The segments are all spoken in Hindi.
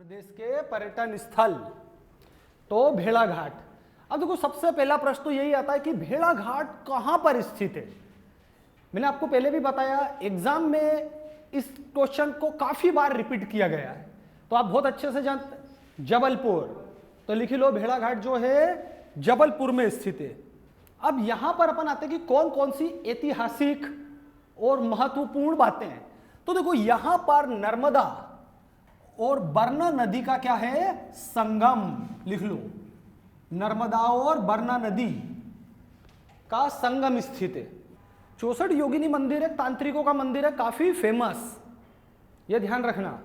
प्रदेश के पर्यटन स्थल तो भेड़ाघाट। अब देखो सबसे पहला प्रश्न तो यही आता है कि भेड़ाघाट कहां पर स्थित है। मैंने आपको पहले भी बताया, एग्जाम में इस क्वेश्चन को काफी बार रिपीट किया गया है, तो आप बहुत अच्छे से जानते हैं। जबलपुर, तो लिख लो भेड़ाघाट जो है जबलपुर में स्थित है। अब यहां पर अपन आते हैं कि कौन कौन सी ऐतिहासिक और महत्वपूर्ण बातें हैं। तो देखो यहां पर नर्मदा और बरना नदी का क्या है, संगम। लिख लो, नर्मदा और बरना नदी का संगम स्थित है। 64 योगिनी मंदिर है, तांत्रिकों का मंदिर है, काफी फेमस, यह ध्यान रखना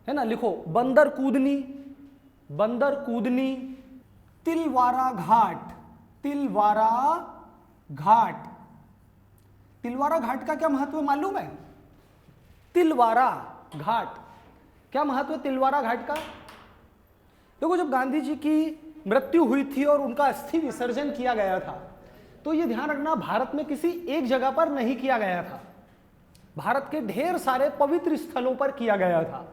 है ना। लिखो बंदर कूदनी, बंदर कूदनी, तिलवारा घाट, तिलवारा घाट। तिलवारा घाट का क्या महत्व मालूम है? तिलवारा घाट क्या महत्व है तिलवारा घाट का? देखो जब गांधी जी की मृत्यु हुई थी और उनका अस्थि विसर्जन किया गया था, तो ये ध्यान रखना भारत में किसी एक जगह पर नहीं किया गया था, भारत के ढेर सारे पवित्र स्थलों पर किया गया था।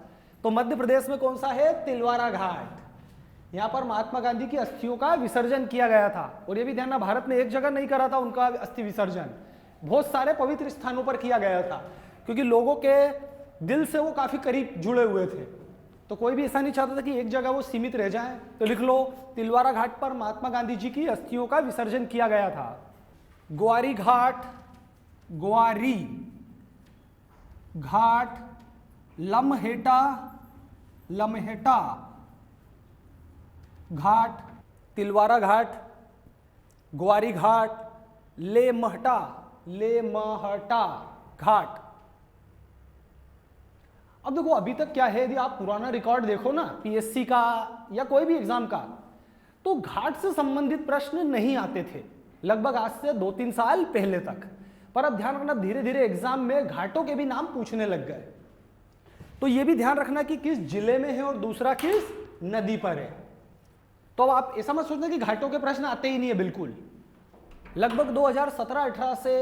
तो मध्य प्रदेश में कौन सा है? तिलवारा घाट। यहां पर महात्मा गांधी की अस्थियों का विसर्जन किया गया था। और यह भी ध्यान रखना भारत में एक जगह नहीं करा था उनका अस्थि विसर्जन, बहुत सारे पवित्र स्थानों पर किया गया था, क्योंकि लोगों के दिल से वो काफी करीब जुड़े हुए थे। तो कोई भी ऐसा नहीं चाहता था कि एक जगह वो सीमित रह जाए। तो लिख लो तिलवारा घाट पर महात्मा गांधी जी की अस्थियों का विसर्जन किया गया था। ग्वारी घाट, ग्वारी घाट, लम्हेटा, लम्हेटा घाट, तिलवारा घाट, ग्वारी घाट, लेमहटा, लेमहटा घाट। अब देखो अभी तक क्या है, यदि आप पुराना रिकॉर्ड देखो ना पीएससी का या कोई भी एग्जाम का, तो घाट से संबंधित प्रश्न नहीं आते थे लगभग आज से 2-3 साल पहले तक। पर अब ध्यान रखना धीरे धीरे एग्जाम में घाटों के भी नाम पूछने लग गए। तो यह भी ध्यान रखना कि किस जिले में है और दूसरा किस नदी पर है। तो अब आप ऐसा मत सोचना कि घाटों के प्रश्न आते ही नहीं है, बिल्कुल। लगभग 2017-18 से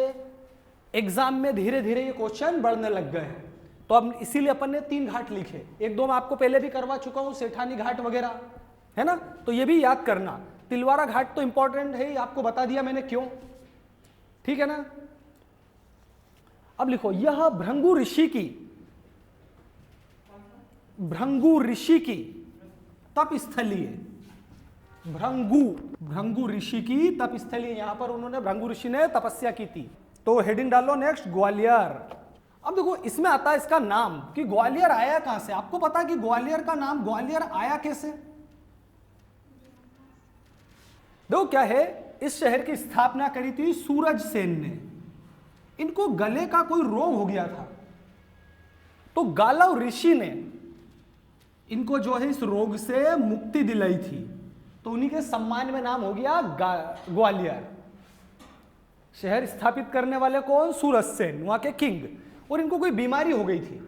एग्जाम में धीरे धीरे ये क्वेश्चन बढ़ने लग गए हैं। तो अब इसीलिए अपन ने 3 घाट लिखे, 1-2 मैं आपको पहले भी करवा चुका हूं, सेठानी घाट वगैरह, है ना। तो ये भी याद करना। तिलवारा घाट तो इंपॉर्टेंट है, आपको बता दिया मैंने क्यों, ठीक है ना। अब लिखो यह भृंगु ऋषि की, भृंगु ऋषि की तपस्थली है। भृंगु ऋषि की तपस्थली, यहां पर उन्होंने भृंगु ऋषि ने तपस्या की थी। तो हेडिंग डालो नेक्स्ट, ग्वालियर। अब देखो इसमें आता है इसका नाम कि ग्वालियर आया कहां से। आपको पता है कि ग्वालियर का नाम ग्वालियर आया कैसे? देखो क्या है, इस शहर की स्थापना करी थी सूरज सेन ने। इनको गले का कोई रोग हो गया था, तो गालव ऋषि ने इनको जो है इस रोग से मुक्ति दिलाई थी, तो उन्हीं के सम्मान में नाम हो गया ग्वालियर। शहर स्थापित करने वाले कौन? सूरज सेन, वहां के किंग। और इनको कोई बीमारी हो गई थी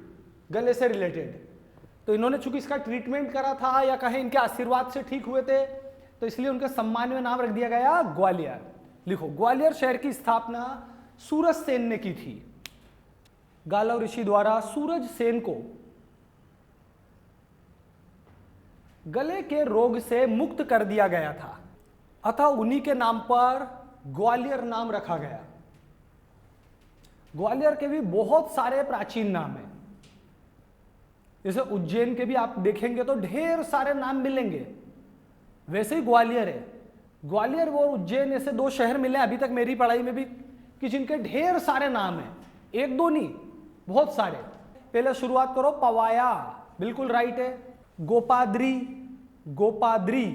गले से रिलेटेड, तो इन्होंने चूंकि इसका ट्रीटमेंट करा था या कहें इनके आशीर्वाद से ठीक हुए थे, तो इसलिए उनके सम्मान में नाम रख दिया गया ग्वालियर। लिखो ग्वालियर शहर की स्थापना सूरज सेन ने की थी। गालव ऋषि द्वारा सूरज सेन को गले के रोग से मुक्त कर दिया गया था, अतः उन्हीं के नाम पर ग्वालियर नाम रखा गया। ग्वालियर के भी बहुत सारे प्राचीन नाम हैं, जैसे उज्जैन के भी आप देखेंगे तो ढेर सारे नाम मिलेंगे, वैसे ही ग्वालियर है। ग्वालियर और उज्जैन ऐसे 2 शहर मिले अभी तक मेरी पढ़ाई में भी कि जिनके ढेर सारे नाम हैं, 1-2 नहीं, बहुत सारे। पहले शुरुआत करो पवाया, बिल्कुल राइट है। गोपाद्री, गोपाद्री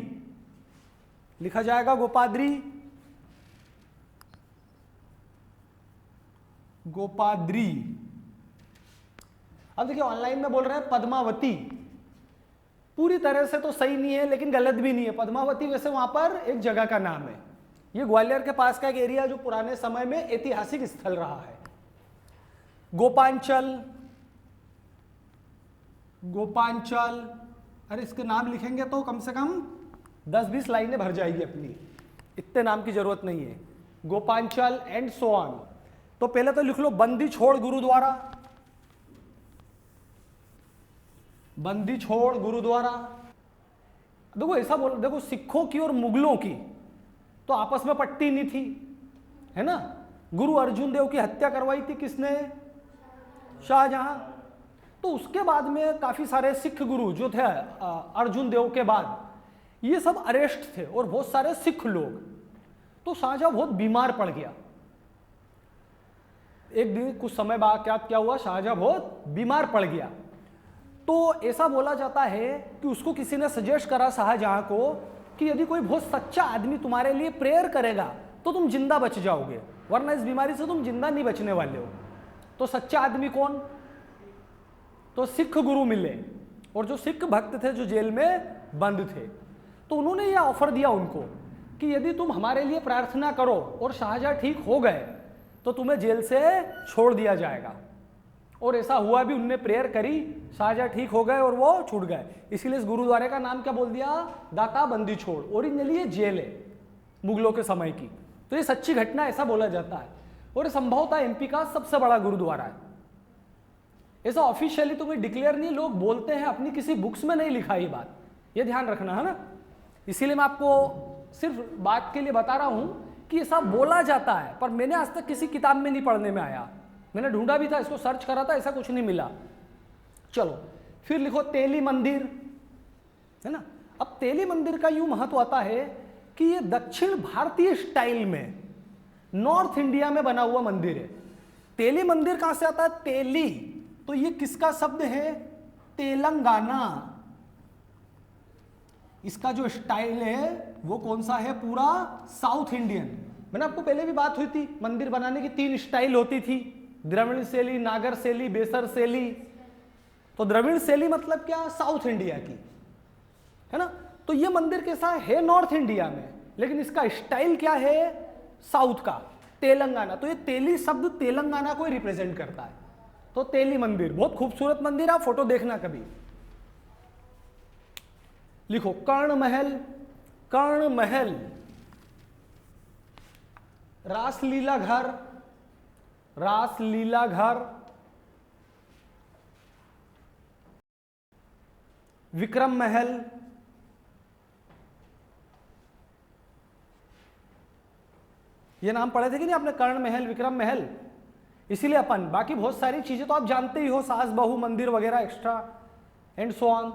लिखा जाएगा, गोपाद्री, गोपाद्री। अब देखिए ऑनलाइन में बोल रहे हैं पद्मावती, पूरी तरह से तो सही नहीं है लेकिन गलत भी नहीं है। पद्मावती वैसे वहां पर एक जगह का नाम है, ये ग्वालियर के पास का एक एरिया जो पुराने समय में ऐतिहासिक स्थल रहा है। गोपांचल, गोपांचल, अरे इसके नाम लिखेंगे तो कम से कम 10-20 लाइनें भर जाएगी अपनी, इतने नाम की जरूरत नहीं है। Gopanchal and so on. तो पहले तो लिख लो बंदी छोड़ गुरुद्वारा, बंदी छोड़ गुरुद्वारा। देखो ऐसा बोल, देखो सिखों की और मुगलों की तो आपस में पट्टी नहीं थी, है ना। गुरु अर्जुन देव की हत्या करवाई थी किसने? शाहजहां। तो उसके बाद में काफी सारे सिख गुरु जो थे अर्जुन देव के बाद, ये सब अरेस्ट थे और बहुत सारे सिख लोग। तो शाहजहां बहुत बीमार पड़ गया। एक दिन कुछ समय बाद क्या हुआ, शाहजहां बहुत बीमार पड़ गया। तो ऐसा बोला जाता है कि उसको किसी ने सजेस्ट करा शाहजहां को कि यदि कोई बहुत सच्चा आदमी तुम्हारे लिए प्रेयर करेगा तो तुम जिंदा बच जाओगे, वरना इस बीमारी से तुम जिंदा नहीं बचने वाले हो। तो सच्चा आदमी कौन? तो सिख गुरु मिले, और जो सिख भक्त थे जो जेल में बंद थे, तो उन्होंने यह ऑफर दिया उनको कि यदि तुम हमारे लिए प्रार्थना करो और शाहजहां ठीक हो गए तो तुम्हें जेल से छोड़ दिया जाएगा। और ऐसा हुआ भी, उनने प्रेयर करी, शाहजहां ठीक हो गए और वो छूट गए। इसीलिए इस गुरुद्वारे का नाम क्या बोल दिया? दाता बंदी छोड़। ओरिजिनली ये जेल है मुगलों के समय की। तो ये सच्ची घटना ऐसा बोला जाता है, और संभवतः एमपी का सबसे बड़ा गुरुद्वारा है। ऐसा ऑफिशियली तो कोई डिक्लेयर नहीं, लोग बोलते हैं, अपनी किसी बुक्स में नहीं लिखा ये बात, ये ध्यान रखना है ना। इसीलिए मैं आपको सिर्फ बात के लिए बता रहा हूं कि ऐसा बोला जाता है, पर मैंने आज तक किसी किताब में नहीं पढ़ने में आया। मैंने ढूंढा भी था, इसको सर्च करा था, ऐसा कुछ नहीं मिला। चलो फिर लिखो तेली मंदिर, है ना। अब तेली मंदिर का यूं महत्व आता है कि ये दक्षिण भारतीय स्टाइल में नॉर्थ इंडिया में बना हुआ मंदिर है। तेली मंदिर कहां से आता है? तेली, तो ये किसका शब्द है? तेलंगाना। इसका जो स्टाइल है वो कौन सा है? पूरा साउथ इंडियन। मैंने आपको पहले भी बात हुई थी, मंदिर बनाने की 3 स्टाइल होती थी, द्रविड़ शैली, नागर शैली, बेसर शैली। तो द्रविड़ शैली मतलब क्या? साउथ इंडिया की, है ना। तो ये मंदिर कैसा है? नॉर्थ इंडिया में, लेकिन इसका स्टाइल क्या है? साउथ का, तेलंगाना। तो ये तेली शब्द तेलंगाना को ही रिप्रेजेंट करता है। तो तेली मंदिर बहुत खूबसूरत मंदिर, आप फोटो देखना कभी। लिखो कर्ण महल। कर्ण महल, रासलीला घर, रासलीला घर, विक्रम महल, ये नाम पढ़े थे कि नहीं आपने? कर्ण महल, विक्रम महल। इसीलिए अपन, बाकी बहुत सारी चीजें तो आप जानते ही हो, सास बहू मंदिर वगैरह एक्स्ट्रा एंड सो ऑन।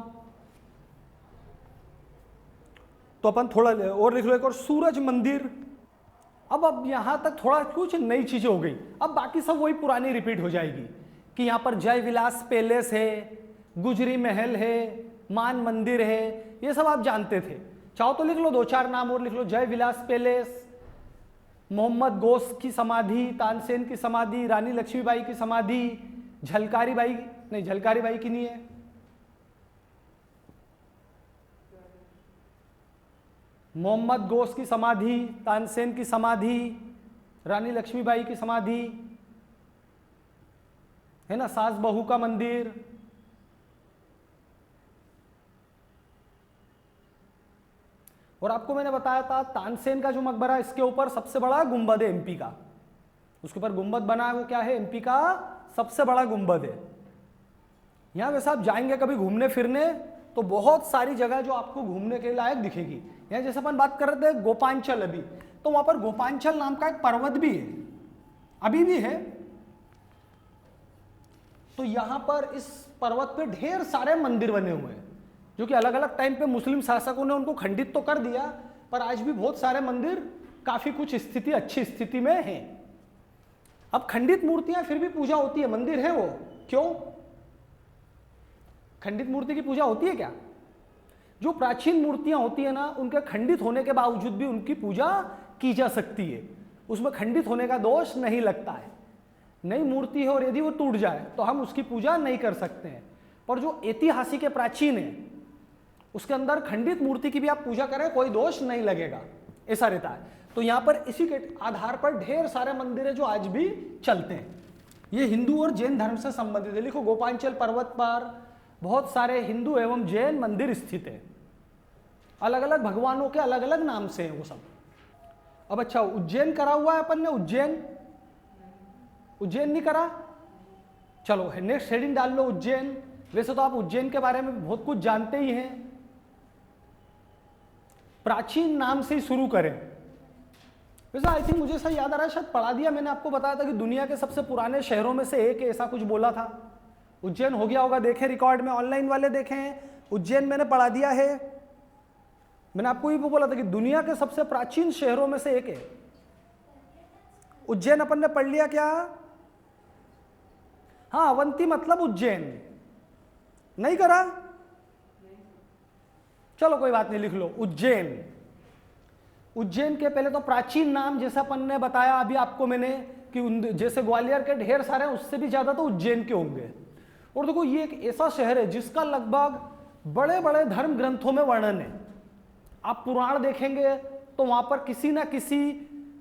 तो अपन थोड़ा और लिख लो, एक और सूरज मंदिर। अब यहां तक थोड़ा कुछ नई चीजें हो गई। अब बाकी सब वही पुरानी रिपीट हो जाएगी कि यहां पर जय विलास पैलेस है, गुजरी महल है, मान मंदिर है, ये सब आप जानते थे। चाहो तो लिख लो 2-4 नाम और लिख लो। जय विलास पैलेस, मोहम्मद गोस की समाधि, तानसेन की समाधि, रानी लक्ष्मीबाई की समाधि, झलकारी बाई, नहीं झलकारी बाई की नहीं है, मोहम्मद गोस की समाधि, तानसेन की समाधि, रानी लक्ष्मीबाई की समाधि, है ना, सास बहू का मंदिर, और आपको मैंने बताया था तानसेन का जो मकबरा, इसके ऊपर सबसे बड़ा गुंबद है एमपी का। उसके ऊपर गुंबद बना है, वो क्या है? एमपी का सबसे बड़ा गुंबद है। यहां वैसे आप जाएंगे कभी घूमने फिरने तो बहुत सारी जगह जो आपको घूमने के लायक दिखेगी। यहाँ जैसे अपन बात कर रहे थे गोपांचल, अभी तो वहां पर गोपांचल नाम का एक पर्वत भी है, अभी भी है। तो यहां पर इस पर्वत पे ढेर सारे मंदिर बने हुए हैं, जो कि अलग अलग टाइम पे मुस्लिम शासकों ने उनको खंडित तो कर दिया, पर आज भी बहुत सारे मंदिर काफी कुछ स्थिति, अच्छी स्थिति में हैं। अब खंडित मूर्तियां फिर भी पूजा होती है, मंदिर है वो, क्यों? खंडित मूर्ति की पूजा होती है क्या? जो प्राचीन मूर्तियां होती है ना, उनके खंडित होने के बावजूद भी उनकी पूजा की जा सकती है, उसमें खंडित होने का दोष नहीं लगता है। नई मूर्ति है और यदि वो टूट जाए तो हम उसकी पूजा नहीं कर सकते हैं, पर जो ऐतिहासिक है, प्राचीन है, उसके अंदर खंडित मूर्ति की भी आप पूजा करें कोई दोष नहीं लगेगा, ऐसा रहता है। तो यहां पर इसी के आधार पर ढेर सारे मंदिर है जो आज भी चलते हैं। ये हिंदू और जैन धर्म से संबंधित है। लिखो गोपांचल पर्वत पर बहुत सारे हिंदू एवं जैन मंदिर स्थित है, अलग अलग भगवानों के अलग अलग नाम से है वो सब। अब अच्छा, उज्जैन करा हुआ है अपन ने? उज्जैन, उज्जैन नहीं करा? चलो नेक्स्ट हेडिंग डाल लो उज्जैन। वैसे तो आप उज्जैन के बारे में बहुत कुछ जानते ही हैं। प्राचीन नाम से ही शुरू करें। वैसे आई थिंक मुझे ऐसा याद आ रहा है, शायद पढ़ा दिया मैंने, आपको बताया था कि दुनिया के सबसे पुराने शहरों में से एक है, ऐसा कुछ बोला था। उज्जैन हो गया होगा, देखें रिकॉर्ड में, ऑनलाइन वाले देखें, उज्जैन मैंने पढ़ा दिया है। मैंने आपको ये बोला था कि दुनिया के सबसे प्राचीन शहरों में से एक है उज्जैन। अपन ने पढ़ लिया क्या? हाँ, अवंती मतलब उज्जैन। नहीं करा? चलो कोई बात नहीं, लिख लो उज्जैन। उज्जैन के पहले तो प्राचीन नाम जैसा अपन ने बताया अभी आपको मैंने कि जैसे ग्वालियर के ढेर सारे हैं, उससे भी ज्यादा तो उज्जैन के होंगे। और देखो ये एक ऐसा शहर है जिसका लगभग बड़े बड़े धर्म ग्रंथों में वर्णन है। आप पुराण देखेंगे तो वहां पर किसी ना किसी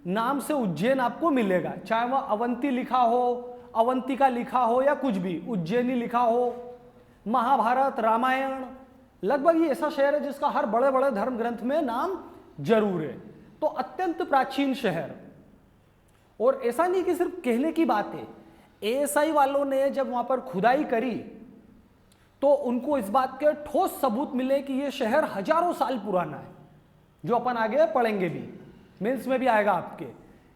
नाम से उज्जैन आपको मिलेगा, चाहे वह अवंती लिखा हो, अवंतिका लिखा हो या कुछ भी, उज्जैनी लिखा हो। महाभारत, रामायण, लगभग ये ऐसा शहर है जिसका हर बड़े बड़े धर्म ग्रंथ में नाम जरूर है। तो अत्यंत प्राचीन शहर। और ऐसा नहीं कि सिर्फ कहने की बात है, एएसआई वालों ने जब वहां पर खुदाई करी तो उनको इस बात के ठोस सबूत मिले कि यह शहर हजारों साल पुराना है, जो अपन आगे पढ़ेंगे भी, मेंस में भी आएगा आपके।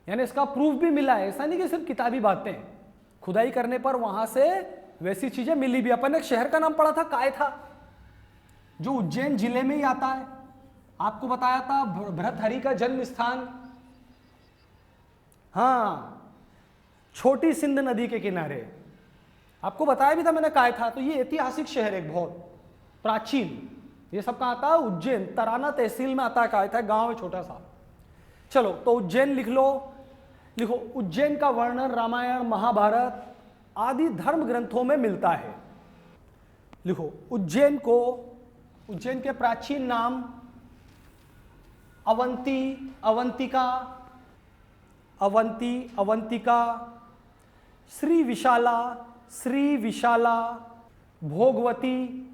यानी इसका प्रूफ भी मिला है, ऐसा नहीं कि सिर्फ किताबी बातें, खुदाई करने पर वहां से वैसी चीजें मिली भी। अपन एक शहर का नाम पढ़ा था, काय था, जो उज्जैन जिले में ही आता है। आपको बताया था भरतहरि का जन्म स्थान, हाँ, छोटी सिंध नदी के किनारे। आपको बताया भी था मैंने काय था। तो ये ऐतिहासिक शहर है, बहुत प्राचीन। ये सब कहाँ आता है? उज्जैन, तराना तहसील में आता है, काय था, गांव है छोटा सा। चलो तो उज्जैन लिख लो। लिखो, उज्जैन का वर्णन रामायण, महाभारत आदि धर्म ग्रंथों में मिलता है। लिखो उज्जैन को, उज्जैन के प्राचीन नाम अवंती, अवंतिका, अवंती, अवंतिका, श्री विशाला, श्री विशाला, भोगवती,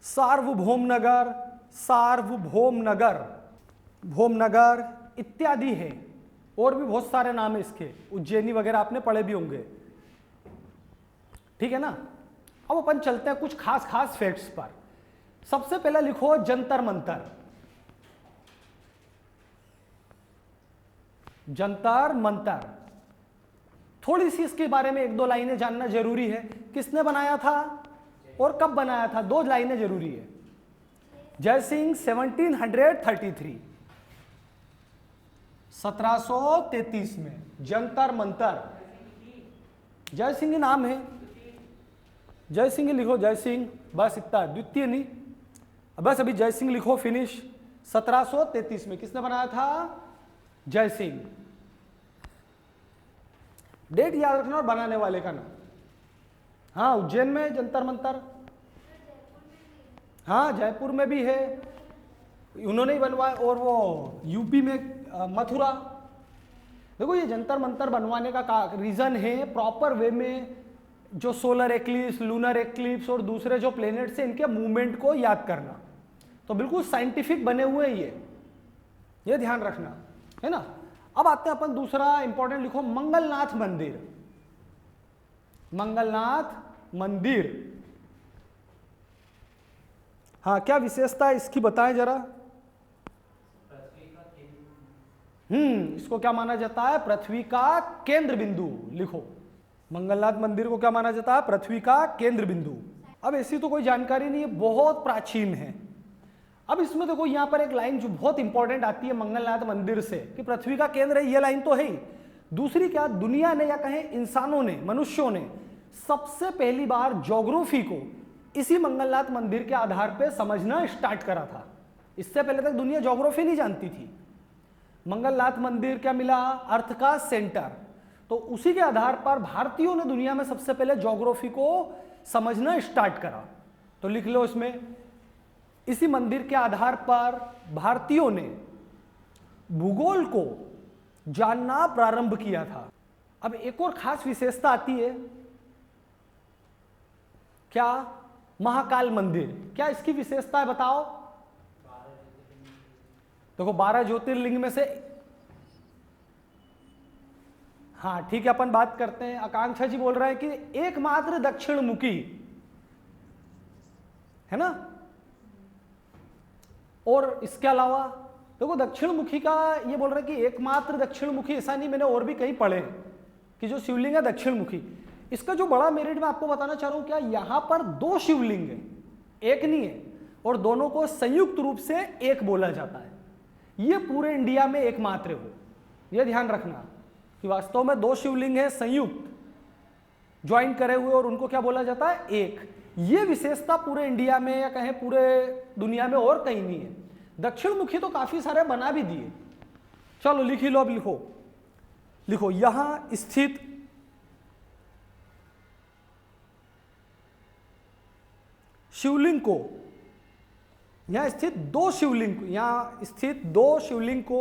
सार्वभौमनगर, सार्वभौमनगर, भौमनगर इत्यादि है। और भी बहुत सारे नाम है इसके, उज्जैनी वगैरह आपने पढ़े भी होंगे। ठीक है ना? अब अपन चलते हैं कुछ खास खास फैक्ट्स पर। सबसे पहला लिखो जंतर मंतर। जंतर मंतर, थोड़ी सी इसके बारे में एक दो लाइनें जानना जरूरी है। किसने बनाया था और कब बनाया था? दो लाइनें जरूरी है। जय सिंह 1733, 1733 में जंतर मंतर। जय सिंह ही नाम है, जय सिंह लिखो, जय सिंह, बस इतना, द्वितीय नहीं, बस अभी जय सिंह लिखो, फिनिश। 1733 में किसने बनाया था? जय सिंह। डेट याद रखना और बनाने वाले का नाम। हाँ, उज्जैन में जंतर मंतर, हाँ जयपुर में भी है, उन्होंने ही बनवाया। और वो यूपी में मथुरा। देखो ये जंतर मंतर बनवाने का रीजन है प्रॉपर वे में जो सोलर एक्लिप्स, लूनर एक्लिप्स और दूसरे जो प्लेनेट्स हैं इनके मूवमेंट को याद करना। तो बिल्कुल साइंटिफिक बने हुए हैं ये ध्यान रखना है ना। अब आते हैं अपन दूसरा इंपॉर्टेंट, लिखो मंगलनाथ मंदिर। मंगलनाथ मंदिर, हाँ, क्या विशेषता है इसकी बताएं जरा। इसको क्या माना जाता है? पृथ्वी का केंद्र बिंदु। लिखो मंगलनाथ मंदिर को क्या माना जाता है? पृथ्वी का केंद्र बिंदु। अब ऐसी तो कोई जानकारी नहीं है, बहुत प्राचीन है। अब इसमें देखो यहां पर एक लाइन जो बहुत इंपॉर्टेंट आती है मंगलनाथ मंदिर से, कि पृथ्वी का केंद्र है, ये लाइन तो है ही। दूसरी क्या, दुनिया ने या कहें इंसानों ने, मनुष्यों ने सबसे पहली बार ज्योग्राफी को इसी मंगलनाथ मंदिर के आधार पर समझना स्टार्ट करा था। इससे पहले तक दुनिया ज्योग्राफी नहीं जानती थी। मंगलनाथ मंदिर क्या मिला? अर्थ का सेंटर। तो उसी के आधार पर भारतीयों ने दुनिया में सबसे पहले ज्योग्राफी को समझना स्टार्ट करा। तो लिख लो इसमें, इसी मंदिर के आधार पर भारतीयों ने भूगोल को जानना प्रारंभ किया था। अब एक और खास विशेषता आती है, क्या? महाकाल मंदिर। क्या इसकी विशेषता है बताओ? देखो 12 ज्योतिर्लिंग में से, हाँ ठीक है, अपन बात करते हैं। आकांक्षा जी बोल रहे हैं कि एकमात्र दक्षिण मुखी है ना। और इसके अलावा देखो दक्षिण मुखी का ये बोल रहे हैं कि एकमात्र दक्षिण मुखी, ऐसा नहीं, मैंने और भी कहीं पढ़े हैं कि जो शिवलिंग है दक्षिण मुखी। इसका जो बड़ा मेरिट मैं आपको बताना चाह रहा हूं, क्या यहां पर 2 शिवलिंग है, एक नहीं है, और दोनों को संयुक्त रूप से एक बोला जाता है। ये पूरे इंडिया में एकमात्र हो, यह ध्यान रखना कि वास्तव में 2 शिवलिंग है संयुक्त, ज्वाइन करे हुए, और उनको क्या बोला जाता है, एक। ये विशेषता पूरे इंडिया में या कहें पूरे दुनिया में और कहीं नहीं है। दक्षिण मुखी तो काफी सारे बना भी दिए। चलो लिख ही लो, अब लिखो, लिखो यहां स्थित शिवलिंग को, यहां स्थित 2 शिवलिंग, यहां स्थित 2 शिवलिंग को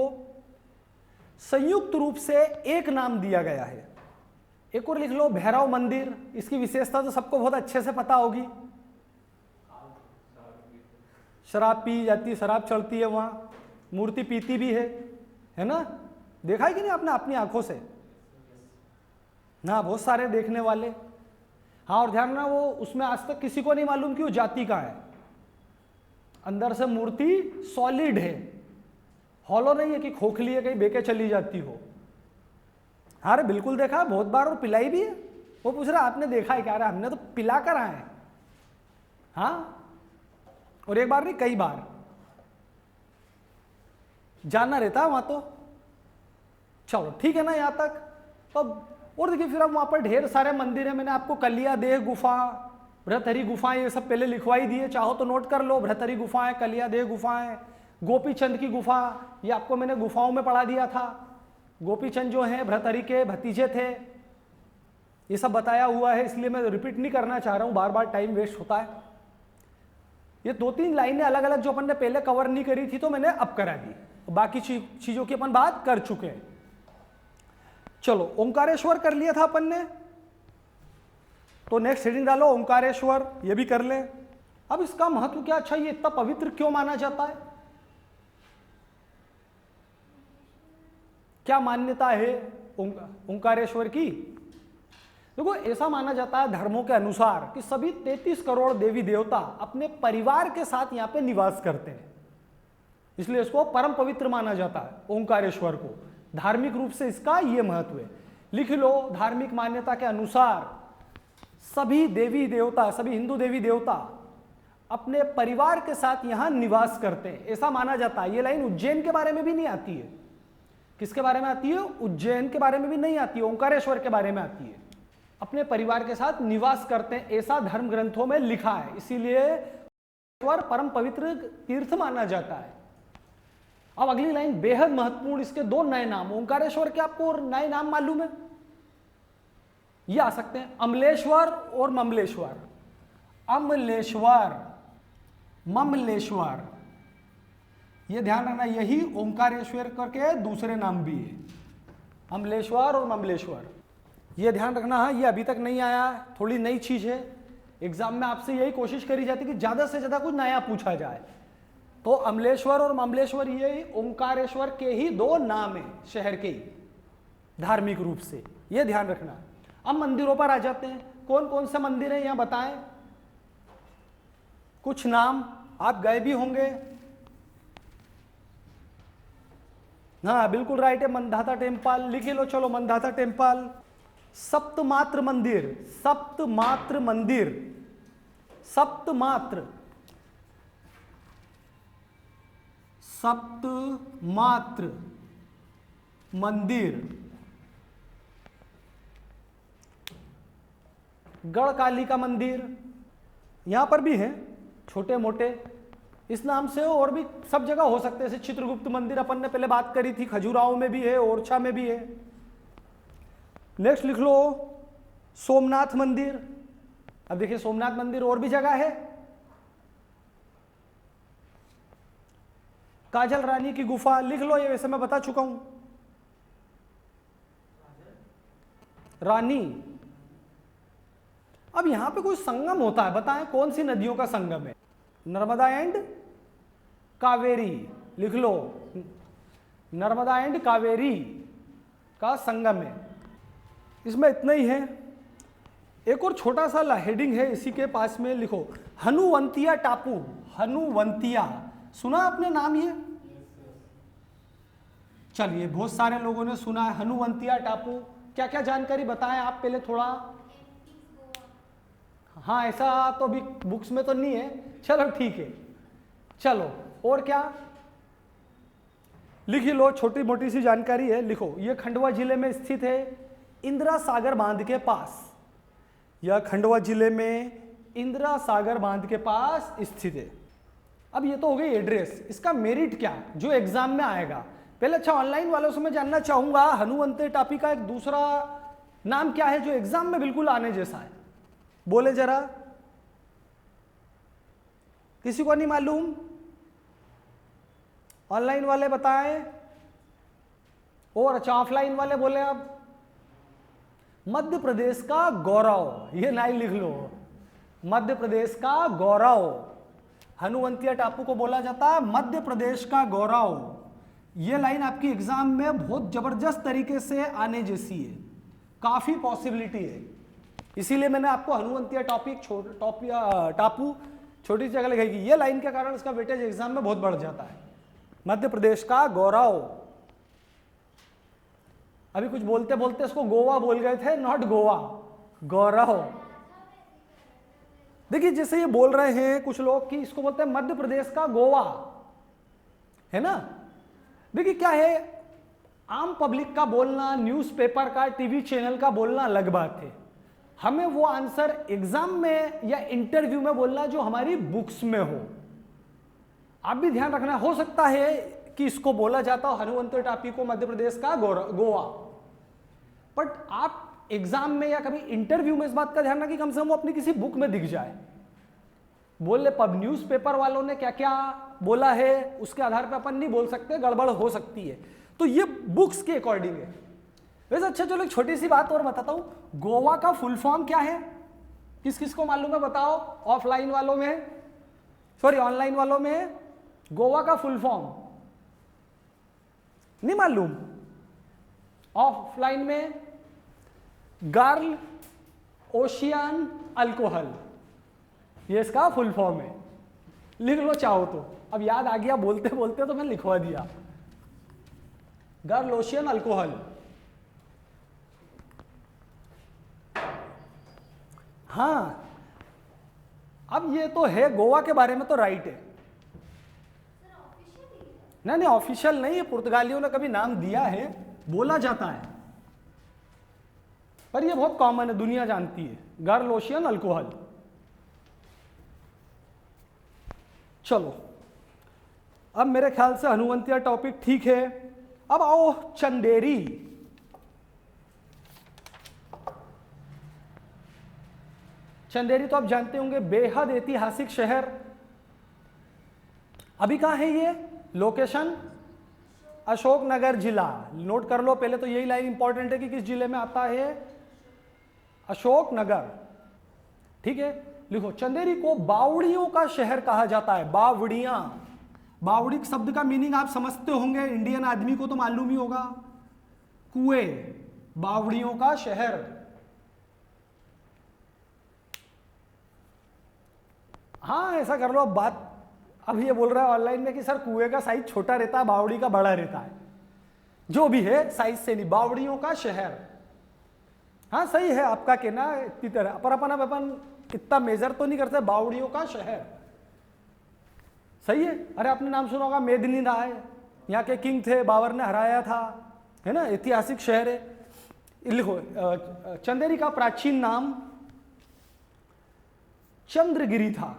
संयुक्त रूप से एक नाम दिया गया है। एक और लिख लो, भैरव मंदिर। इसकी विशेषता तो सबको बहुत अच्छे से पता होगी, शराब पी जाती है, शराब चढ़ती है वहां, मूर्ति पीती भी है ना, देखा है कि नहीं आपने अपनी आंखों से ना, बहुत सारे देखने वाले। हाँ, और ध्यान रखना, वो उसमें आज तक किसी को नहीं मालूम कि वो जाति का है, अंदर से मूर्ति सॉलिड है, हॉलो नहीं है कि खोखली है कहीं बेके चली जाती हो। हाँ रे, बिल्कुल देखा है बहुत बार, और पिलाई भी है। वो पूछ रहा आपने देखा है क्या? रहा हमने तो पिला कर आए हैं। हाँ, और एक बार नहीं कई बार जाना रहता है वहां तो। चलो ठीक है ना यहां तक। तो और देखिए फिर अब वहां पर ढेर सारे मंदिर है। मैंने आपको कलियादेह गुफा, भृतहरि गुफाएं, ये सब पहले लिखवाई दी है, चाहो तो नोट कर लो। भृतहरि गुफाएं, कलियादेह गुफाएं, गोपीचंद की गुफा, ये आपको मैंने गुफाओं में पढ़ा दिया था। गोपीचंद जो हैं भृतहरि के भतीजे थे, ये सब बताया हुआ है, इसलिए मैं रिपीट नहीं करना चाह रहा हूं, बार बार टाइम वेस्ट होता है। ये 2-3 लाइनें अलग अलग जो अपन ने पहले कवर नहीं करी थी तो मैंने अब करा दी, बाकी चीजों की अपन बात कर चुके हैं। चलो ओंकारेश्वर कर लिया था अपन ने, तो नेक्स्ट हेडिंग डालो ओंकारेश्वर, ये भी कर ले। अब इसका महत्व क्या, अच्छा ये इतना पवित्र क्यों माना जाता है, क्या मान्यता है ओंकारेश्वर की? देखो ऐसा माना जाता है धर्मों के अनुसार कि सभी 33 करोड़ देवी देवता अपने परिवार के साथ यहाँ पे निवास करते हैं, इसलिए इसको परम पवित्र माना जाता है ओंकारेश्वर को। धार्मिक रूप से इसका ये महत्व है, लिख लो। धार्मिक मान्यता के अनुसार सभी देवी देवता, सभी हिंदू देवी देवता अपने परिवार के साथ यहां निवास करते हैं, ऐसा माना जाता है। ये लाइन उज्जैन के बारे में भी नहीं आती है। किसके बारे में आती है? उज्जैन के बारे में भी नहीं आती है, ओंकारेश्वर के बारे में आती है। अपने परिवार के साथ निवास करते हैं, ऐसा धर्म ग्रंथों में लिखा है, इसीलिए परम पवित्र तीर्थ माना जाता है। अब अगली लाइन बेहद महत्वपूर्ण, इसके 2 नए नाम। ओंकारेश्वर के आपको नए नाम मालूम है? ये आ सकते हैं अमलेश्वर और ममलेश्वर। अमलेश्वर, ममलेश्वर, ये ध्यान रखना, यही ओंकारेश्वर के दूसरे नाम भी है, अमलेश्वर और ममलेश्वर। ये ध्यान रखना। हाँ, ये अभी तक नहीं आया, थोड़ी नई चीज है। एग्जाम में आपसे यही कोशिश करी जाती है कि ज्यादा से ज्यादा कुछ नया पूछा जाए। तो अमलेश्वर और ममलेश्वर ये ओंकारेश्वर के ही 2 नाम है, शहर के ही, धार्मिक रूप से, ये ध्यान रखना। अब मंदिरों पर आ जाते हैं। कौन कौन से मंदिर हैं यहां बताएं, कुछ नाम आप गए भी होंगे। हाँ बिल्कुल राइट है, मंदाता टेम्पल, लिख लो। चलो मंदाता टेम्पल, सप्तमात्र मंदिर, सप्तमात्र मंदिर, सप्तमात्र, सप्तमात्र मंदिर, गढ़काली का मंदिर, यहां पर भी है छोटे मोटे इस नाम से, और भी सब जगह हो सकते हैं। जैसे चित्रगुप्त मंदिर अपन ने पहले बात करी थी, खजुराहो में भी है, ओरछा में भी है। नेक्स्ट लिख लो सोमनाथ मंदिर। अब देखिए सोमनाथ मंदिर और भी जगह है। काजल रानी की गुफा लिख लो, ये वैसे मैं बता चुका हूं। रानी, अब यहां पे कोई संगम होता है, बताएं कौन सी नदियों का संगम है? नर्मदा एंड कावेरी, लिख लो, नर्मदा एंड कावेरी का संगम है। इसमें इतना ही है। एक और छोटा सा हेडिंग है इसी के पास में, लिखो हनुवंतिया टापू, हनुवंतिया सुना आपने नाम ये? चलिए, बहुत सारे लोगों ने सुना है हनुवंतिया टापू। क्या क्या जानकारी बताएं आप पहले थोड़ा। हाँ, ऐसा तो भी बुक्स में तो नहीं है, चलो ठीक है। चलो और क्या लिख ही लो, छोटी मोटी सी जानकारी है, लिखो। ये खंडवा जिले में स्थित है, इंदिरा सागर बांध के पास। यह खंडवा जिले में इंदिरा सागर बांध के पास स्थित है। अब ये तो हो गई एड्रेस, इसका मेरिट क्या जो एग्जाम में आएगा। पहले अच्छा, ऑनलाइन वालों से मैं जानना चाहूंगा हनुवंतिया टापू का एक दूसरा नाम क्या है जो एग्जाम में बिल्कुल आने जैसा है, बोले जरा। किसी को नहीं मालूम? ऑनलाइन वाले बताएं। और अच्छा, ऑफलाइन वाले बोले। अब मध्य प्रदेश का गौरव, ये लाइन लिख लो, मध्य प्रदेश का गौरव। हनुवंतिया टापू को बोला जाता है मध्य प्रदेश का गौरव। ये लाइन आपकी एग्जाम में बहुत जबरदस्त तरीके से आने जैसी है, काफी पॉसिबिलिटी है। इसीलिए मैंने आपको हनुवंतिया टापू छोटी सी जगह लिखेगी। ये लाइन के कारण इसका वेटेज एग्जाम में बहुत बढ़ जाता है। मध्य प्रदेश का गौरव। अभी कुछ बोलते बोलते इसको गोवा बोल गए थे, नॉट गोवा, गौरव। देखिए, जैसे ये बोल रहे हैं कुछ लोग कि इसको बोलते हैं मध्य प्रदेश का गोवा, है ना। देखिए क्या है, आम पब्लिक का बोलना, न्यूज़पेपर का, टीवी चैनल का बोलना अलग बात है। हमें वो आंसर एग्जाम में या इंटरव्यू में बोलना जो हमारी बुक्स में हो। आप भी ध्यान रखना, हो सकता है कि इसको बोला जाता हो हनुवंतिया टापू को मध्य प्रदेश का गोवा, बट आप एग्जाम में या कभी इंटरव्यू में इस बात का ध्यान रखें कि कम से कम वो अपनी किसी बुक में दिख जाए। बोले पब न्यूज़पेपर वालों ने क्या क्या बोला है उसके आधार पर अपन नहीं बोल सकते, गड़बड़ हो सकती है। तो ये बुक्स के अकॉर्डिंग है। वैसे अच्छा, चलो एक छोटी सी बात और बताता हूं, गोवा का फुल फॉर्म क्या है? किस किस को मालूम है बताओ? ऑफलाइन वालों में, सॉरी ऑनलाइन वालों में गोवा का फुल फॉर्म नहीं मालूम? ऑफलाइन में गर्ल ओशियन अल्कोहल, ये इसका फुल फॉर्म है। लिख लो चाहो तो, अब याद आ गया बोलते बोलते तो मैंने लिखवा दिया, गर्ल ओशियन अल्कोहल। हाँ, अब ये तो है गोवा के बारे में तो राइट है। नहीं, ऑफिशियल नहीं है, पुर्तगालियों ने कभी नाम दिया है, बोला जाता है, पर ये बहुत कॉमन है, दुनिया जानती है, गर्ल ओशियन अल्कोहल। चलो, अब मेरे ख्याल से हनुवंतिया टॉपिक ठीक है। अब आओ चंदेरी। चंदेरी तो आप जानते होंगे, बेहद ऐतिहासिक शहर। अभी कहां है ये लोकेशन? अशोकनगर जिला। नोट कर लो पहले तो, यही लाइन इंपॉर्टेंट है कि किस जिले में आता है, अशोकनगर। ठीक है, लिखो, चंदेरी को बावड़ियों का शहर कहा जाता है। बावड़ियां, बावड़ी शब्द का मीनिंग आप समझते होंगे, इंडियन आदमी को तो मालूम ही होगा, कुएं, बावड़ियों का शहर। हाँ, ऐसा कर लो। अब बात, अब ये बोल रहा है ऑनलाइन में कि सर कुएं का साइज छोटा रहता है, बावड़ी का बड़ा रहता है। जो भी है, साइज से नहीं, बावड़ियों का शहर। हाँ सही है आपका कहना, इतनी तरह पर अपन इतना मेजर तो नहीं करते। बावड़ियों का शहर सही है। अरे आपने नाम सुना होगा, मेदिनी राय, यहाँ के किंग थे, बाबर ने हराया था, है ना, ऐतिहासिक शहर है। लिखो, चंदेरी का प्राचीन नाम चंद्रगिरी था।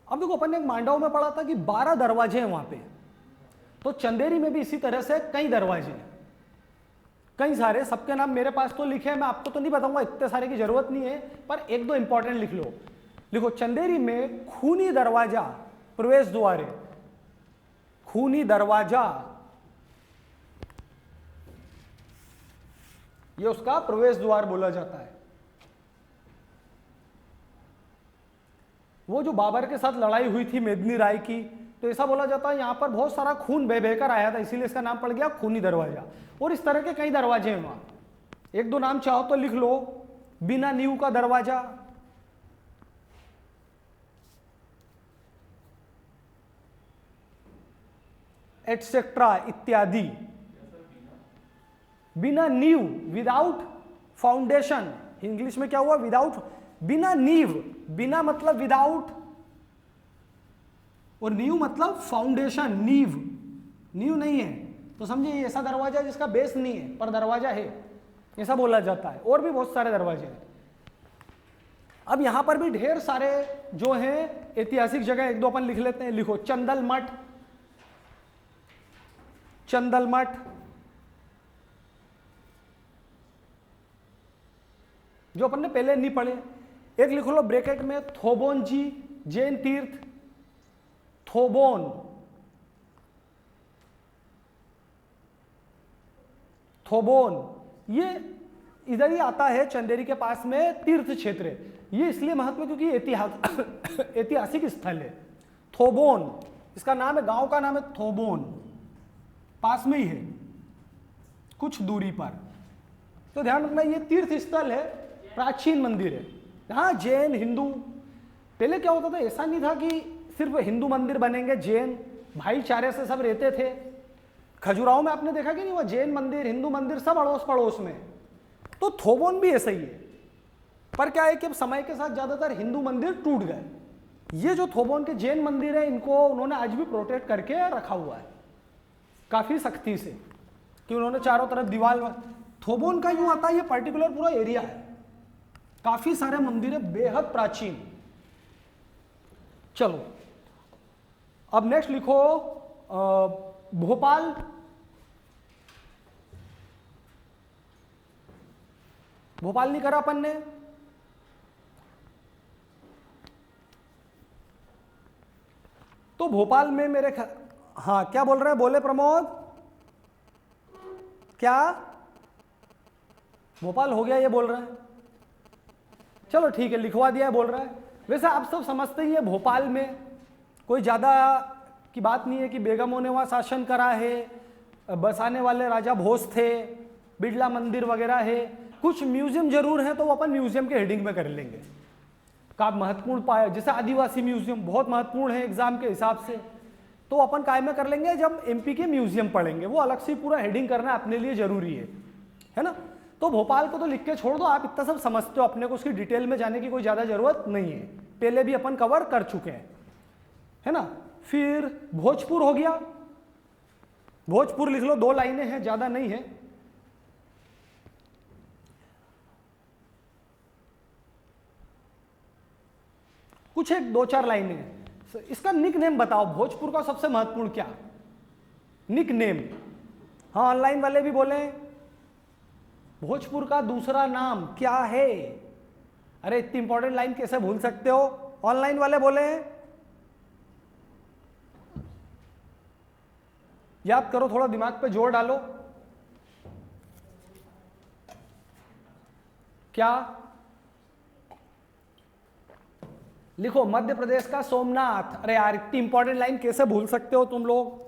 अब देखो, अपन ने मांडव में पढ़ा था कि 12 दरवाजे हैं वहां पे, तो चंदेरी में भी इसी तरह से कई दरवाजे हैं, कई सारे। सबके नाम मेरे पास तो लिखे हैं, मैं आपको तो नहीं बताऊंगा, इतने सारे की जरूरत नहीं है, पर एक दो इंपॉर्टेंट लिख लो। लिखो, चंदेरी में खूनी दरवाजा प्रवेश द्वार है। खूनी दरवाजा, ये उसका प्रवेश द्वार बोला जाता है। वो जो बाबर के साथ लड़ाई हुई थी मेदिनी राय की, तो ऐसा बोला जाता है यहां पर बहुत सारा खून बह बहकर आया था, इसीलिए इसका नाम पड़ गया खूनी दरवाजा। और इस तरह के कई दरवाजे हैं वहां, एक दो नाम चाहो तो लिख लो। बिना नींव का दरवाजा, एटसेट्रा इत्यादि। बिना नींव, विदाउट फाउंडेशन, इंग्लिश में क्या हुआ, विदाउट, बिना नींव, बिना मतलब विदाउट, और नींव मतलब फाउंडेशन, नींव, नींव नहीं है तो समझिए ऐसा दरवाजा जिसका बेस नहीं है पर दरवाजा है, ऐसा बोला जाता है। और भी बहुत सारे दरवाजे हैं। अब यहां पर भी ढेर सारे जो हैं ऐतिहासिक जगह, एक दो अपन लिख लेते हैं। लिखो, चंदल मठ, चंदल मठ, जो अपन ने पहले नहीं पढ़े। एक लिख लो ब्रैकेट में, थोबोन जी जैन तीर्थ, थोबोन, थोबोन, ये इधर ही आता है, चंदेरी के पास में तीर्थ क्षेत्र है। ये इसलिए महत्व है क्योंकि ऐतिहासिक स्थल है। थोबोन इसका नाम है, गांव का नाम है थोबोन, पास में ही है कुछ दूरी पर। तो ध्यान रखना ये तीर्थ स्थल है, प्राचीन मंदिर है। हाँ, जैन हिंदू, पहले क्या होता था, ऐसा नहीं था कि सिर्फ हिंदू मंदिर बनेंगे, जैन भाईचारे से सब रहते थे। खजुराहो में आपने देखा कि नहीं, वह जैन मंदिर हिंदू मंदिर सब अड़ोस पड़ोस में। तो थोबोन भी ऐसा ही है, पर क्या है कि अब समय के साथ ज्यादातर हिंदू मंदिर टूट गए। ये जो थोबोन के जैन मंदिर है, इनको उन्होंने आज भी प्रोटेक्ट करके रखा हुआ है काफी सख्ती से, कि उन्होंने चारों तरफ दीवार। थोबोन का यूं आता है, ये पर्टिकुलर पूरा एरिया है, काफी सारे मंदिर है, बेहद प्राचीन। चलो अब नेक्स्ट लिखो भोपाल। भोपाल नहीं करा अपन ने, तो भोपाल में मेरे हाँ क्या बोल रहे हैं, बोले प्रमोद, क्या भोपाल हो गया ये बोल रहे हैं? चलो ठीक है, लिखवा दिया है बोल रहा है। वैसे आप सब समझते ही है भोपाल में कोई ज़्यादा की बात नहीं है कि बेगमों ने वहाँ शासन करा है, बसाने वाले राजा भोज थे, बिड़ला मंदिर वगैरह है। कुछ म्यूजियम जरूर है, तो वो अपन म्यूजियम के हेडिंग में कर लेंगे। का महत्वपूर्ण पाया, जैसे आदिवासी म्यूजियम बहुत महत्वपूर्ण है एग्जाम के हिसाब से, तो अपन काय में कर लेंगे जब एमपी के म्यूजियम पढ़ेंगे, वो अलग से पूरा हेडिंग करना अपने लिए जरूरी है ना। तो भोपाल को तो लिख के छोड़ दो, आप इतना सब समझते हो, अपने को उसकी डिटेल में जाने की कोई ज्यादा जरूरत नहीं है, पहले भी अपन कवर कर चुके हैं, है ना। फिर भोजपुर हो गया, भोजपुर लिख लो, 2 लाइनें हैं, ज्यादा नहीं है। कुछ एक 2-4 लाइनें हैं। इसका निक नेम बताओ, भोजपुर का सबसे महत्वपूर्ण क्या निक नेम? हाँ, ऑनलाइन वाले भी बोले, भोजपुर का दूसरा नाम क्या है? अरे इतनी इंपॉर्टेंट लाइन कैसे भूल सकते हो? ऑनलाइन वाले बोले, याद करो, थोड़ा दिमाग पे जोर डालो। क्या लिखो? मध्य प्रदेश का सोमनाथ। अरे यार इतनी इंपॉर्टेंट लाइन कैसे भूल सकते हो तुम लोग?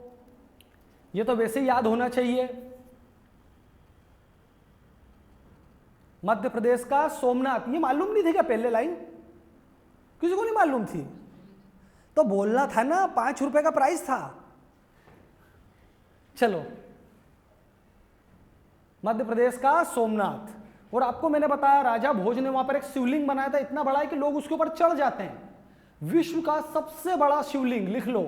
ये तो वैसे ही याद होना चाहिए। मध्य प्रदेश का सोमनाथ, ये मालूम नहीं थी क्या पहले लाइन? किसी को नहीं मालूम थी? तो बोलना था ना, 5 रुपए का प्राइस था। चलो, मध्य प्रदेश का सोमनाथ। और आपको मैंने बताया राजा भोज ने वहां पर एक शिवलिंग बनाया था, इतना बड़ा है कि लोग उसके ऊपर चढ़ जाते हैं। विश्व का सबसे बड़ा शिवलिंग, लिख लो।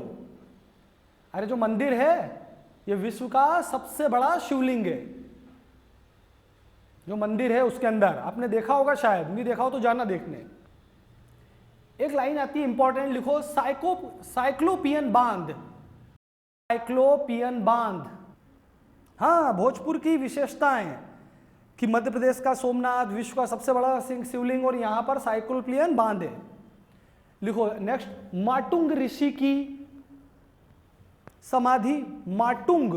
अरे जो मंदिर है ये विश्व का सबसे बड़ा शिवलिंग है। जो मंदिर है उसके अंदर, आपने देखा होगा, शायद नहीं देखा हो तो जाना देखने। एक लाइन आती है इंपॉर्टेंट, लिखो साइक्लोपियन बांध। साइक्लोपियन बांध, हाँ, भोजपुर की विशेषताएं कि मध्य प्रदेश का सोमनाथ विश्व का सबसे बड़ा शिवलिंग और यहां पर साइक्लोपियन बांध है। लिखो नेक्स्ट, माटुंग ऋषि की समाधि। माटुंग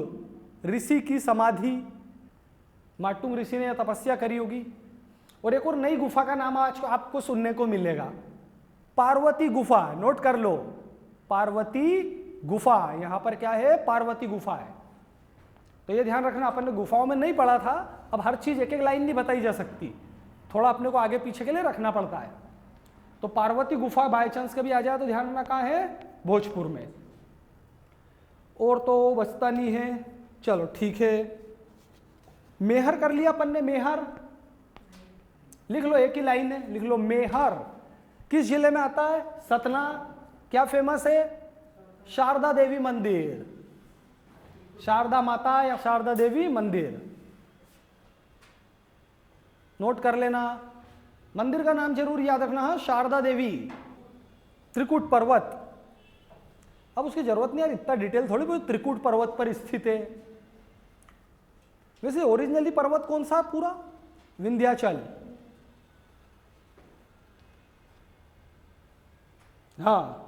ऋषि की समाधि, माटुंग ऋषि ने तपस्या करी होगी। और एक और नई गुफा का नाम आज आपको सुनने को मिलेगा, पार्वती गुफा। नोट कर लो, पार्वती गुफा। यहां पर क्या है? पार्वती गुफा है। तो ये ध्यान रखना, अपन ने गुफाओं में नहीं पढ़ा था, अब हर चीज एक एक लाइन नहीं बताई जा सकती, थोड़ा अपने को आगे पीछे के लिए रखना पड़ता है। तो पार्वती गुफा बाय चांस कभी आ जाए तो ध्यान रखना कहाँ है? भोजपुर में। और तो बचता नहीं है, चलो ठीक है। मेहर कर लिया अपन ने, मेहर लिख लो, एक ही लाइन है, लिख लो मेहर किस जिले में आता है? सतना। क्या फेमस है? शारदा देवी मंदिर, शारदा माता या शारदा देवी मंदिर, नोट कर लेना। मंदिर का नाम जरूर याद रखना है, शारदा देवी, त्रिकुट पर्वत। अब उसकी जरूरत नहीं है इतना डिटेल थोड़ी, बहुत त्रिकुट पर्वत पर स्थित है। वैसे ओरिजिनली पर्वत कौन सा? पूरा विंध्याचल। हाँ,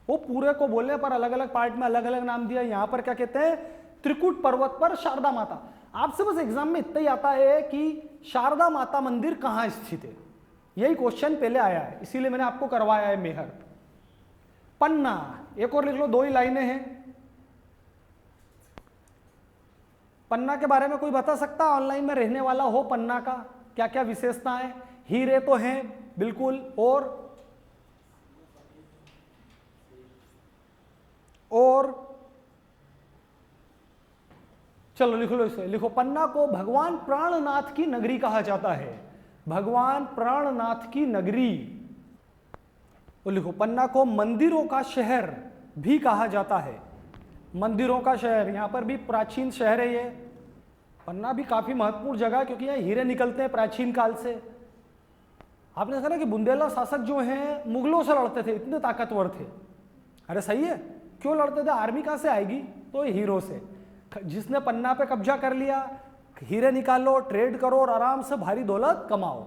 वो पूरे को बोलने पर अलग अलग पार्ट में अलग अलग नाम दिया। यहां पर क्या कहते हैं? त्रिकुट पर्वत पर शारदा माता। आपसे बस एग्जाम में इतना ही आता है कि शारदा माता मंदिर कहां स्थित है, यही क्वेश्चन पहले आया है, इसीलिए मैंने आपको करवाया है मेहर। पन्ना, एक और लिख लो, 2 ही लाइनें हैं। पन्ना के बारे में कोई बता सकता ऑनलाइन में रहने वाला हो? पन्ना का क्या क्या विशेषताएं? हीरे तो हैं बिल्कुल, और चलो लिख लो इसे, लिखो पन्ना को भगवान प्राणनाथ की नगरी कहा जाता है, भगवान प्राणनाथ की नगरी। तो लिखो पन्ना को मंदिरों का शहर भी कहा जाता है, मंदिरों का शहर। यहां पर भी प्राचीन शहर है ये। पन्ना भी काफी महत्वपूर्ण जगह है क्योंकि यहाँ हीरे निकलते हैं प्राचीन काल से। आपने देखा ना कि बुंदेला शासक जो हैं मुगलों से लड़ते थे, इतने ताकतवर थे। अरे सही है, क्यों लड़ते थे? आर्मी कहां से आएगी? तो हीरो से। जिसने पन्ना पे कब्जा कर लिया, हीरे निकालो, ट्रेड करो और आराम से भारी दौलत कमाओ।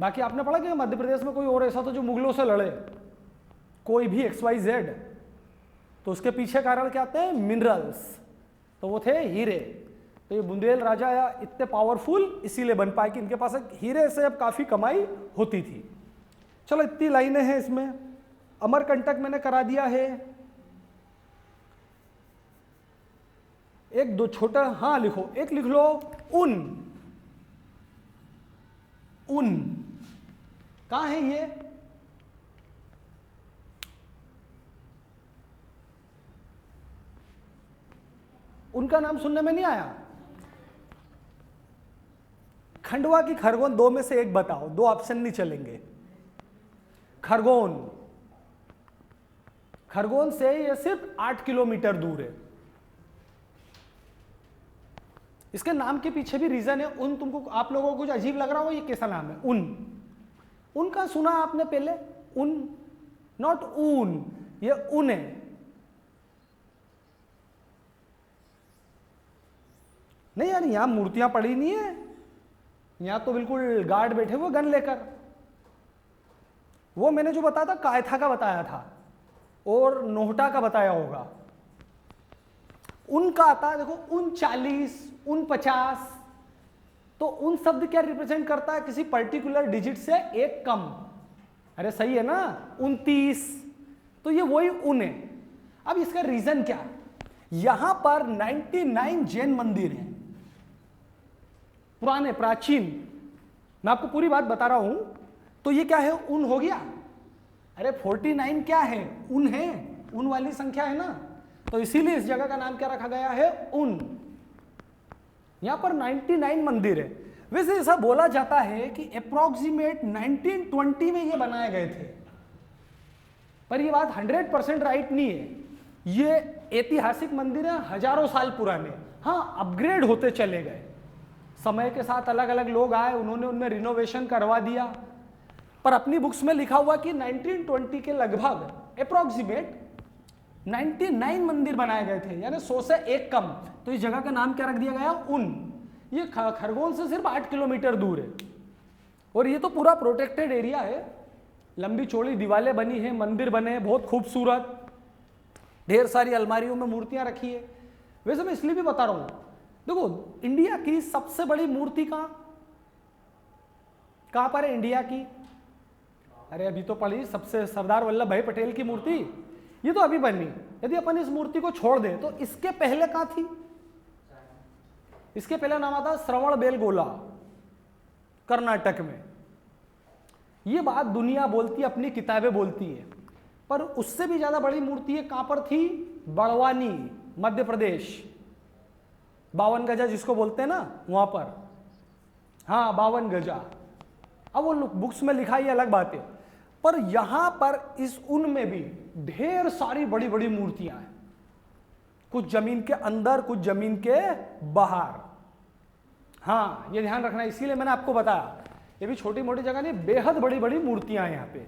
बाकी आपने पढ़ा कि मध्य प्रदेश में कोई और ऐसा था जो मुगलों से लड़े, कोई भी XYZ, तो उसके पीछे कारण क्या आते हैं? मिनरल्स, तो वो थे हीरे। तो ये बुंदेल राजा या इतने पावरफुल इसीलिए बन पाए कि इनके पास हीरे से अब काफी कमाई होती थी। चलो इतनी लाइनें हैं इसमें। अमरकंटक मैंने करा दिया है। एक दो छोटा, हाँ लिखो, एक लिख लो उन। उन कहां है ये? उनका नाम सुनने में नहीं आया? खंडवा की खरगोन, 2 में से एक बताओ, 2 ऑप्शन नहीं चलेंगे। खरगोन, खरगोन से ये सिर्फ 8 किलोमीटर दूर है। इसके नाम के पीछे भी रीजन है। उन तुमको, आप लोगों को कुछ अजीब लग रहा हो, ये कैसा नाम है? उन। उनका सुना आपने पहले? उन, नॉट ऊन, ये उन है। नहीं यार, यहां मूर्तियां पड़ी नहीं है, यहां तो बिल्कुल गार्ड बैठे हुए गन लेकर। वो मैंने जो बताया था कायथा का बताया था और नोहटा का बताया होगा। उनका आता है देखो 39, 49, तो उन शब्द क्या रिप्रेजेंट करता है? किसी पर्टिकुलर डिजिट से एक कम। अरे सही है ना, 29, तो ये वही उन है। अब इसका रीजन क्या? यहां पर 99 जैन मंदिर हैं, पुराने प्राचीन। मैं आपको पूरी बात बता रहा हूं। तो ये क्या है? उन हो गया। अरे 49 क्या है? उन है, उन वाली संख्या है ना, तो इसीलिए इस जगह का नाम क्या रखा गया है? उन। यहां पर 99 मंदिर है। वैसे ऐसा बोला जाता है कि अप्रोक्सीमेट 1920 में ये बनाए गए थे, पर ये बात 100% राइट नहीं है। ये ऐतिहासिक मंदिर है, हजारों साल पुराने। हाँ, अपग्रेड होते चले गए, समय के साथ अलग अलग लोग आए, उन्होंने उनमें रिनोवेशन करवा दिया, पर अपनी बुक्स में लिखा हुआ कि 1920 के लगभग अप्रोक्सीमेट 99 मंदिर बनाए गए थे, यानी 100 से एक कम। तो इस जगह का नाम क्या रख दिया गया? उन। ये खरगोन से सिर्फ 8 किलोमीटर दूर है और ये तो पूरा प्रोटेक्टेड एरिया है। लंबी चौड़ी दीवारें बनी है, मंदिर बने हैं बहुत खूबसूरत, ढेर सारी अलमारियों में मूर्तियां रखी है। वैसे मैं इसलिए भी बता रहा हूं, देखो इंडिया की सबसे बड़ी मूर्ति कहां पर है? इंडिया की, अरे अभी तो पड़ी सबसे, सरदार वल्लभ भाई पटेल की मूर्ति, ये तो अभी बनी। यदि अपन इस मूर्ति को छोड़ दें तो इसके पहले कहां थी? इसके पहले नाम आता श्रवणबेलगोला, कर्नाटक में। ये बात दुनिया बोलती है, अपनी किताबें बोलती है, पर उससे भी ज्यादा बड़ी मूर्ति है कहां पर थी? बड़वानी, मध्य प्रदेश, 52 गजा जिसको बोलते हैं ना वहां पर, हाँ 52 गजा। अब वो बुक्स में लिखा ये अलग बात है, पर यहां पर इस उन में भी ढेर सारी बड़ी बड़ी मूर्तियां हैं, कुछ जमीन के अंदर कुछ जमीन के बाहर। हाँ ये ध्यान रखना, इसीलिए मैंने आपको बताया ये भी छोटी मोटी जगह नहीं, बेहद बड़ी बड़ी मूर्तियां हैं यहाँ पे,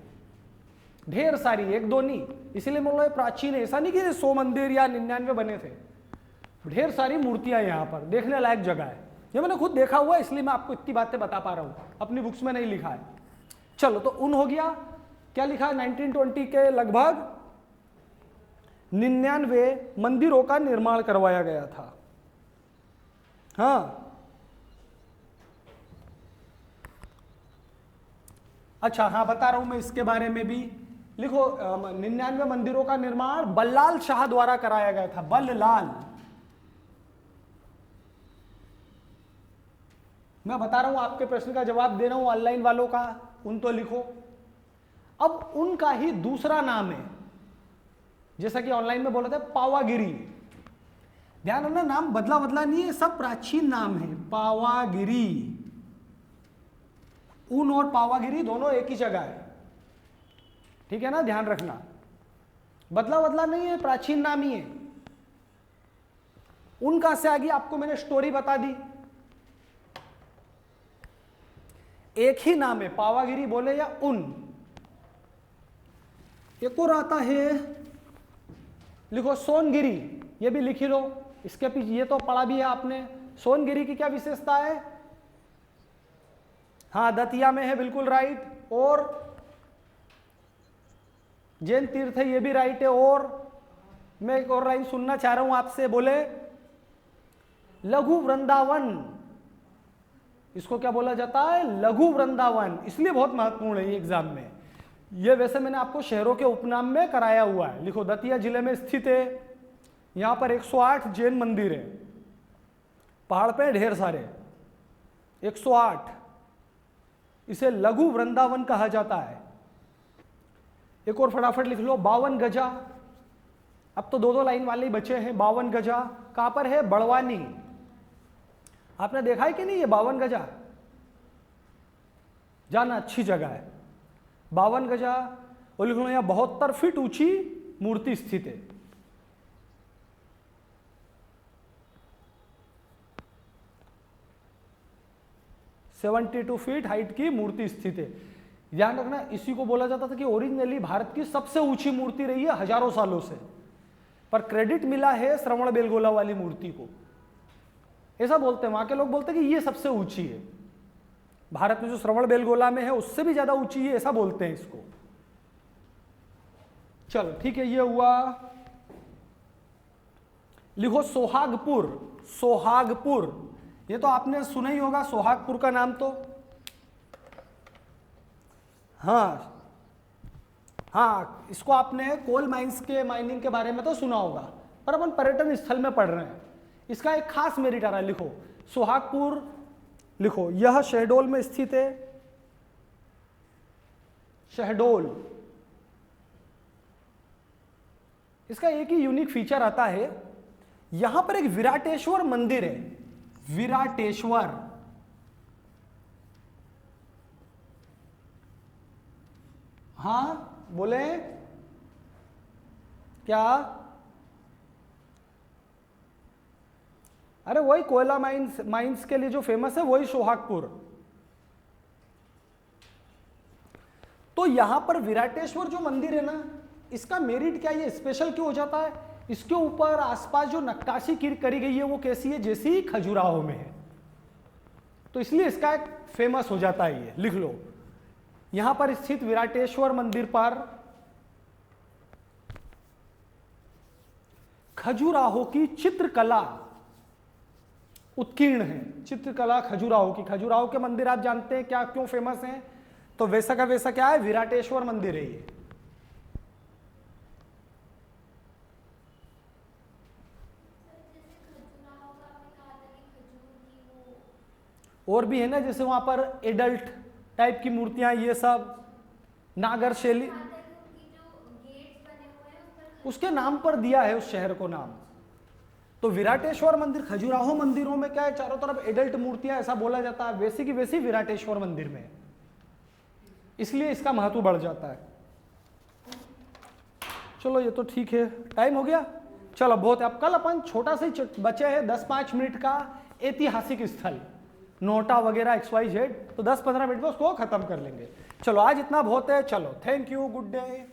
ढेर सारी, एक दो नहीं। इसीलिए मैं बोला प्राचीन है, ऐसा नहीं कि 100 मंदिर या 99 बने थे, ढेर सारी मूर्तियां यहाँ पर, देखने लायक जगह है। ये मैंने खुद देखा हुआ है, इसलिए मैं आपको इतनी बातें बता पा रहा हूँ, अपनी बुक्स में नहीं लिखा है। चलो तो उन हो गया, क्या लिखा है 1920 के लगभग 99 मंदिरों का निर्माण करवाया गया था। हाँ अच्छा, हाँ बता रहा हूं मैं इसके बारे में भी, लिखो 99 मंदिरों का निर्माण बल्लाल शाह द्वारा कराया गया था, बल्लाल। मैं बता रहा हूं, आपके प्रश्न का जवाब दे रहा हूं, ऑनलाइन वालों का उन तो लिखो। अब उनका ही दूसरा नाम है, जैसा कि ऑनलाइन में बोला था पावागिरी, ध्यान रखना नाम बदला बदला नहीं है, सब प्राचीन नाम है। पावागिरी, ऊन और पावागिरी दोनों एक ही जगह है, ठीक है ना, ध्यान रखना, बदला बदला नहीं है, प्राचीन नाम ही है। उनका से आगे आपको मैंने स्टोरी बता दी, एक ही नाम है, पावागिरी बोले या उन। एक और आता है, लिखो सोनगिरी, ये भी लिखी लो, इसके पीछे ये तो पढ़ा भी है आपने। सोनगिरी की क्या विशेषता है? हाँ दतिया में है, बिल्कुल राइट। और जैन तीर्थ है, ये भी राइट है। और मैं एक और लाइन सुनना चाह रहा हूं आपसे, बोले लघु वृंदावन, इसको क्या बोला जाता है? लघु वृंदावन, इसलिए बहुत महत्वपूर्ण है ये एग्जाम में। ये वैसे मैंने आपको शहरों के उपनाम में कराया हुआ है। लिखो दतिया जिले में स्थित है, यहां पर 108 जैन मंदिर है, पहाड़ पे ढेर सारे, 108, इसे लघु वृंदावन कहा जाता है। एक और फटाफट लिख लो, 52 गजा, अब तो दो दो लाइन वाले ही बचे हैं। 52 गजा कहां पर है? बड़वानी। आपने देखा है कि नहीं ये 52 गजा? जाना, अच्छी जगह है 52 गजा। और लिख लो यहां 72 फीट ऊंची मूर्ति स्थित है। सेवेंटी 72 फीट हाइट की मूर्ति स्थित है। ध्यान रखना, इसी को बोला जाता था कि ओरिजिनली भारत की सबसे ऊंची मूर्ति रही है हजारों सालों से, पर क्रेडिट मिला है श्रवण बेलगोला वाली मूर्ति को। ऐसा बोलते हैं, वहां के लोग बोलते हैं कि ये सबसे ऊंची है भारत में, जो श्रवण बेलगोला में है उससे भी ज्यादा ऊंची है, ऐसा बोलते हैं इसको। चलो ठीक है, ये हुआ। लिखो सोहागपुर। सोहागपुर, ये तो आपने सुना ही होगा सोहागपुर का नाम तो। हाँ हाँ, इसको आपने कोल माइंस के माइनिंग के बारे में तो सुना होगा, पर अपन पर्यटन स्थल में पढ़ रहे हैं। इसका एक खास मेरिट आ रहा है, लिखो सोहागपुर, लिखो यह शहडोल में स्थित है। शहडोल, इसका एक ही यूनिक फीचर आता है, यहां पर एक विराटेश्वर मंदिर है। विराटेश्वर, हाँ बोले क्या? अरे वही कोयला माइंस के लिए जो फेमस है, वही सोहागपुर। तो यहां पर विराटेश्वर जो मंदिर है ना, इसका मेरिट क्या, ये स्पेशल क्यों हो जाता है? इसके ऊपर आसपास जो नक्काशी करी गई है वो कैसी है? जैसी खजुराहो में है, तो इसलिए इसका एक फेमस हो जाता है ये। लिख लो, यहां पर स्थित विराटेश्वर मंदिर पर खजुराहो की चित्रकला उत्कीर्ण है। चित्रकला खजुराहो की। खजुराहो के मंदिर आप जानते हैं क्या क्यों फेमस हैं? तो वैसा का वैसा क्या है, विराटेश्वर मंदिर है ये। और भी है ना, जैसे वहां पर एडल्ट टाइप की मूर्तियां, ये सब नागर शैली। उसके नाम पर दिया है उस शहर को नाम। तो विराटेश्वर मंदिर, खजुराहो मंदिरों में क्या है, चारों तरफ एडल्ट मूर्तियां, ऐसा बोला जाता है, वैसी की वैसी विराटेश्वर मंदिर में, इसलिए इसका महत्व बढ़ जाता है। चलो ये तो ठीक है, टाइम हो गया, चलो बहुत है। अब कल अपन छोटा सा ही बचे है 10-5 मिनट का ऐतिहासिक स्थल, नोटा वगैरह XYZ, तो 10-15 मिनट में उसको खत्म कर लेंगे। चलो आज इतना बहुत है, चलो थैंक यू, गुड डे।